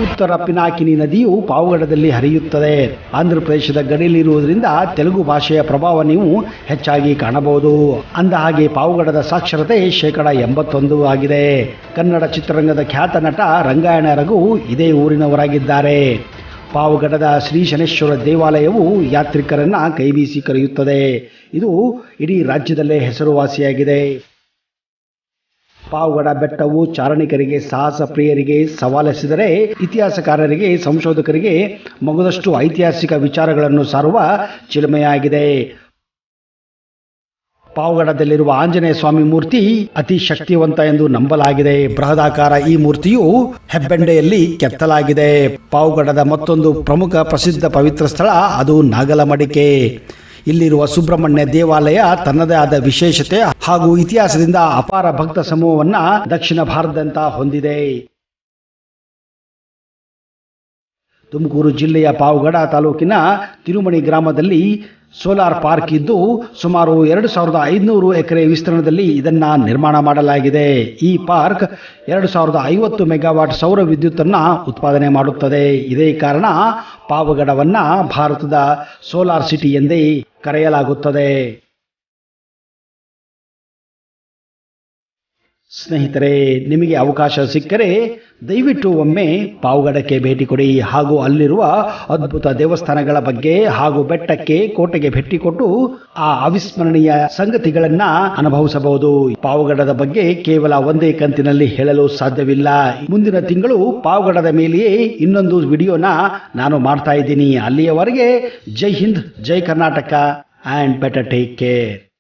ಉತ್ತರ ಪಿನಾಕಿನಿ ನದಿಯು ಪಾವಗಡದಲ್ಲಿ ಹರಿಯುತ್ತದೆ. ಆಂಧ್ರ ಪ್ರದೇಶದ ಗಡಿಯಲ್ಲಿರುವುದರಿಂದ ತೆಲುಗು ಭಾಷೆಯ ಪ್ರಭಾವ ನೀವು ಹೆಚ್ಚಾಗಿ ಕಾಣಬಹುದು. ಅಂದಹಾಗೆ ಪಾವಗಡದ ಸಾಕ್ಷರತೆ 81% ಆಗಿದೆ. ಕನ್ನಡ ಚಿತ್ರರಂಗದ ಖ್ಯಾತ ನಟ ರಂಗಾಯಣ ರಘು ಇದೇ ಊರಿನವರಾಗಿದ್ದಾರೆ. ಪಾವಗಡದ ಶ್ರೀ ಶನೇಶ್ವರ ದೇವಾಲಯವು ಯಾತ್ರಿಕರನ್ನ ಕೈಬೀಸಿ ಕರೆಯುತ್ತದೆ. ಇದು ಇಡೀ ರಾಜ್ಯದಲ್ಲೇ ಹೆಸರುವಾಸಿಯಾಗಿದೆ. ಪಾವಗಡ ಬೆಟ್ಟವು ಚಾರಣಿಕರಿಗೆ, ಸಾಹಸ ಪ್ರಿಯರಿಗೆ ಸವಾಲೆಸೆದರೆ ಇತಿಹಾಸಕಾರರಿಗೆ, ಸಂಶೋಧಕರಿಗೆ ಮಗದಷ್ಟು ಐತಿಹಾಸಿಕ ವಿಚಾರಗಳನ್ನು ಸಾರುವ ಚಿಲುಮೆಯಾಗಿದೆ. ಪಾವಗಡದಲ್ಲಿರುವ ಆಂಜನೇಯ ಸ್ವಾಮಿ ಮೂರ್ತಿ ಅತಿ ಶಕ್ತಿವಂತ ಎಂದು ನಂಬಲಾಗಿದೆ. ಬೃಹದಾಕಾರ ಈ ಮೂರ್ತಿಯು ಹೆಬ್ಬೆಂಡೆಯಲ್ಲಿ ಕೆತ್ತಲಾಗಿದೆ. ಪಾವಗಡದ ಮತ್ತೊಂದು ಪ್ರಮುಖ ಪ್ರಸಿದ್ಧ ಪವಿತ್ರ ಸ್ಥಳ ಅದು ನಾಗಲಮಡಿಕೆ. ಇಲ್ಲಿರುವ ಸುಬ್ರಹ್ಮಣ್ಯ ದೇವಾಲಯ ತನ್ನದೇ ಆದ ವಿಶೇಷತೆ ಹಾಗೂ ಇತಿಹಾಸದಿಂದ ಅಪಾರ ಭಕ್ತ ಸಮೂಹವನ್ನ ದಕ್ಷಿಣ ಭಾರತದಂತ ಹೊಂದಿದೆ. ತುಮಕೂರು ಜಿಲ್ಲೆಯ ಪಾವಗಡ ತಾಲೂಕಿನ ತಿರುಮಣಿ ಗ್ರಾಮದಲ್ಲಿ ಸೋಲಾರ್ ಪಾರ್ಕ್ ಇದ್ದು ಸುಮಾರು 2500 ಎಕರೆ ವಿಸ್ತೀರ್ಣದಲ್ಲಿ ಇದನ್ನ ನಿರ್ಮಾಣ ಮಾಡಲಾಗಿದೆ. ಈ ಪಾರ್ಕ್ 2050 ಮೆಗಾವಾಟ್ ಸೌರ ವಿದ್ಯುತ್ತನ್ನ ಉತ್ಪಾದನೆ ಮಾಡುತ್ತದೆ. ಇದೇ ಕಾರಣ ಪಾವಗಡವನ್ನ ಭಾರತದ ಸೋಲಾರ್ ಸಿಟಿ ಎಂದೇ ಕರೆಯಲಾಗುತ್ತದೆ. ಸ್ನೇಹಿತರೆ, ನಿಮಗೆ ಅವಕಾಶ ಸಿಕ್ಕರೆ ದಯವಿಟ್ಟು ಒಮ್ಮೆ ಪಾವಗಡಕ್ಕೆ ಭೇಟಿ ಕೊಡಿ ಹಾಗೂ ಅಲ್ಲಿರುವ ಅದ್ಭುತ ದೇವಸ್ಥಾನಗಳ ಬಗ್ಗೆ ಹಾಗೂ ಬೆಟ್ಟಕ್ಕೆ, ಕೋಟೆಗೆ ಭೇಟಿ ಕೊಟ್ಟು ಆ ಅವಿಸ್ಮರಣೀಯ ಸಂಗತಿಗಳನ್ನ ಅನುಭವಿಸಬಹುದು. ಪಾವಗಡದ ಬಗ್ಗೆ ಕೇವಲ ಒಂದೇ ಕಂತಿನಲ್ಲಿ ಹೇಳಲು ಸಾಧ್ಯವಿಲ್ಲ. ಮುಂದಿನ ತಿಂಗಳು ಪಾವಗಡದ ಮೇಲೆಯೇ ಇನ್ನೊಂದು ವಿಡಿಯೋನ ನಾನು ಮಾಡ್ತಾ ಇದ್ದೀನಿ. ಅಲ್ಲಿಯವರೆಗೆ ಜೈ ಹಿಂದ್, ಜೈ Karnataka and better take care.